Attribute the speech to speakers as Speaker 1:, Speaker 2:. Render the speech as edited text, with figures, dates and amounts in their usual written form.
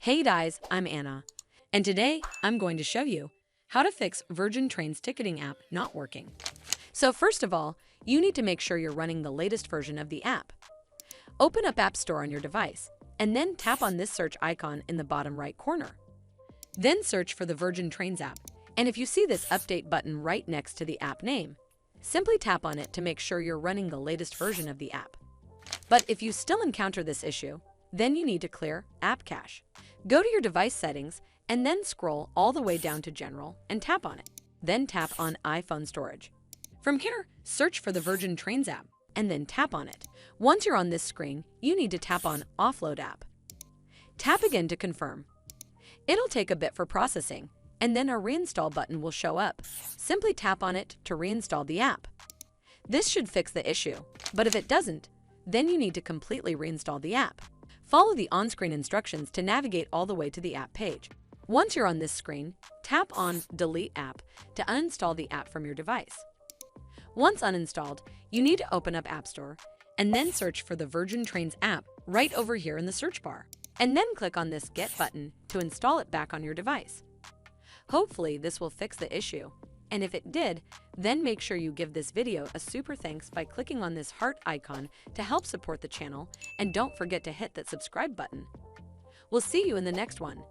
Speaker 1: Hey guys, I'm Anna, and today I'm going to show you how to fix Virgin Trains ticketing app not working. So first of all, you need to make sure you're running the latest version of the app. Open up App Store on your device, and then tap on this search icon in the bottom right corner. Then search for the Virgin Trains app, and if you see this update button right next to the app name, simply tap on it to make sure you're running the latest version of the app. But if you still encounter this issue, then you need to clear App Cache. Go to your device settings and then scroll all the way down to General and tap on it. Then tap on iPhone Storage. From here, search for the Virgin Trains app and then tap on it. Once you're on this screen, you need to tap on Offload App. Tap again to confirm. It'll take a bit for processing, and then a Reinstall button will show up. Simply tap on it to reinstall the app. This should fix the issue, but if it doesn't, then you need to completely reinstall the app. Follow the on-screen instructions to navigate all the way to the app page. Once you're on this screen, tap on Delete App to uninstall the app from your device. Once uninstalled, you need to open up App Store and then search for the Virgin Trains app right over here in the search bar, and then click on this Get button to install it back on your device. Hopefully, this will fix the issue, and if it did, then make sure you give this video a super thanks by clicking on this heart icon to help support the channel, and don't forget to hit that subscribe button. We'll see you in the next one.